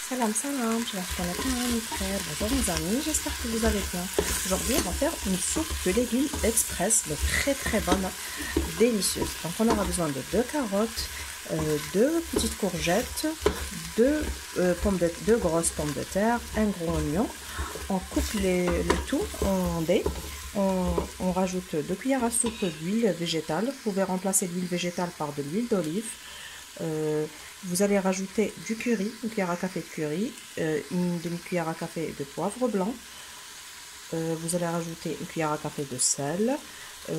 Salam salam, je mes frères, bonjour mes amis, j'espère que vous allez bien. Aujourd'hui on va faire une soupe de légumes express, mais très bonne, délicieuse. Donc on aura besoin de 2 carottes, 2 petites courgettes, 2 grosses pommes de terre, un gros oignon. On coupe le tout en dés. On rajoute 2 cuillères à soupe d'huile végétale. Vous pouvez remplacer l'huile végétale par de l'huile d'olive. Vous allez rajouter du curry, une cuillère à café de curry, une demi-cuillère à café de poivre blanc. Vous allez rajouter une cuillère à café de sel. Vous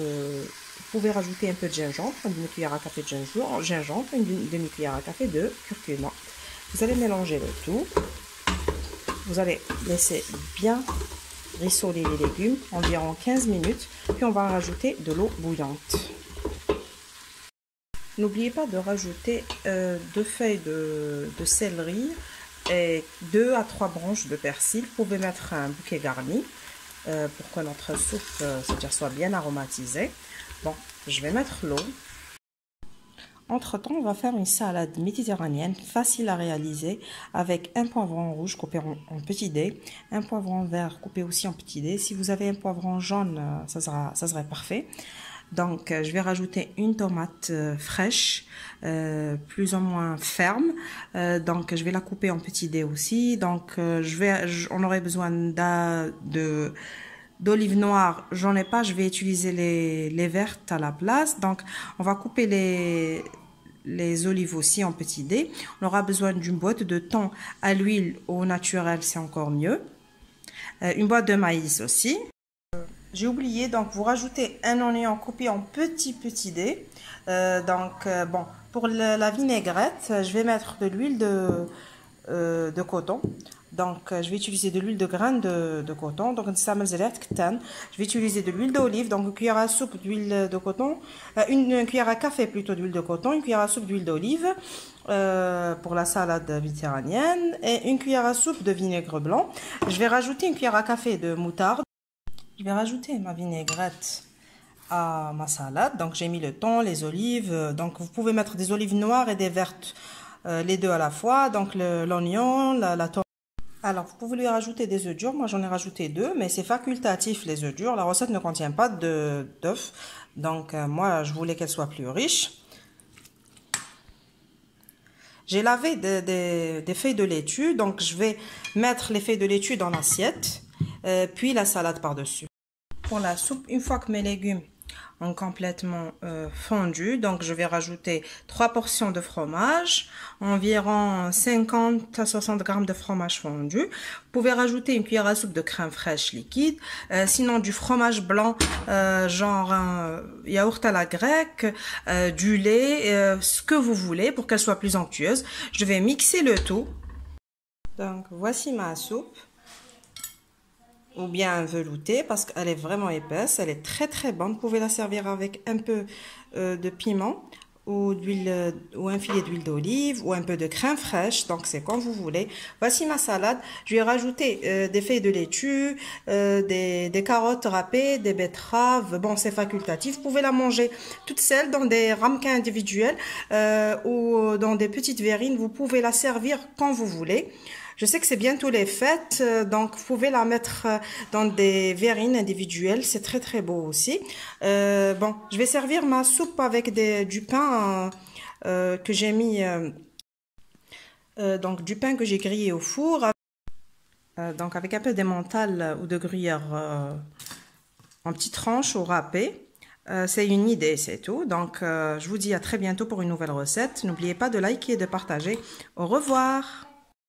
pouvez rajouter un peu de gingembre, une demi-cuillère à café de gingembre, une demi-cuillère à café de curcuma. Vous allez mélanger le tout. Vous allez laisser bien rissoler les légumes, environ 15 minutes, puis on va rajouter de l'eau bouillante. N'oubliez pas de rajouter 2 feuilles de céleri et 2 à 3 branches de persil. Vous pouvez mettre un bouquet garni pour que notre soupe soit bien aromatisée. Bon, je vais mettre l'eau. Entre-temps, on va faire une salade méditerranéenne facile à réaliser avec un poivron rouge coupé en petits dés, un poivron vert coupé aussi en petits dés. Si vous avez un poivron jaune, ça serait parfait. Donc, je vais rajouter une tomate fraîche, plus ou moins ferme. Donc, je vais la couper en petits dés aussi. Donc, on aurait besoin d'olives noires. J'en ai pas, je vais utiliser les vertes à la place. Donc, on va couper les olives aussi en petits dés. On aura besoin d'une boîte de thon à l'huile au naturel, c'est encore mieux. Une boîte de maïs aussi. J'ai oublié, donc vous rajoutez un oignon coupé en petits dés. Bon, pour la vinaigrette, je vais mettre de l'huile de coton. Donc, je vais utiliser de l'huile de graines de coton. Donc, je vais utiliser de l'huile d'olive, donc une cuillère à soupe d'huile de coton, une cuillère à café plutôt d'huile de coton, une cuillère à soupe d'huile d'olive pour la salade méditerranéenne et une cuillère à soupe de vinaigre blanc. Je vais rajouter une cuillère à café de moutarde. Je vais rajouter ma vinaigrette à ma salade. Donc, j'ai mis le thon, les olives. Donc, vous pouvez mettre des olives noires et des vertes, les deux à la fois. Donc, l'oignon, la tomate. Alors, vous pouvez lui rajouter des œufs durs. Moi, j'en ai rajouté 2, mais c'est facultatif, les œufs durs. La recette ne contient pas d'œufs. Donc, moi, je voulais qu'elle soit plus riche. J'ai lavé des feuilles de laitue. Donc, je vais mettre les feuilles de laitue dans l'assiette. Puis la salade par-dessus. Pour la soupe, une fois que mes légumes ont complètement fondu, donc je vais rajouter 3 portions de fromage, environ 50 à 60 grammes de fromage fondu. Vous pouvez rajouter une cuillère à soupe de crème fraîche liquide, sinon du fromage blanc, genre yaourt à la grecque, du lait, ce que vous voulez pour qu'elle soit plus onctueuse. Je vais mixer le tout. Donc voici ma soupe. Ou bien veloutée parce qu'elle est vraiment épaisse, elle est très bonne. Vous pouvez la servir avec un peu de piment ou un filet d'huile d'olive ou un peu de crème fraîche, donc c'est comme vous voulez. Voici ma salade. Je vais rajouter des feuilles de laitue, des carottes râpées, des betteraves. Bon, c'est facultatif. Vous pouvez la manger toute seule dans des ramequins individuels ou dans des petites verrines. Vous pouvez la servir quand vous voulez. Je sais que c'est bientôt les fêtes, donc vous pouvez la mettre dans des verrines individuelles. C'est très beau aussi. Bon, je vais servir ma soupe avec du pain que j'ai mis, donc du pain que j'ai grillé au four. Donc avec un peu d'emmental ou de gruyère en petites tranches ou râpées. C'est une idée, c'est tout. Donc, je vous dis à très bientôt pour une nouvelle recette. N'oubliez pas de liker et de partager. Au revoir!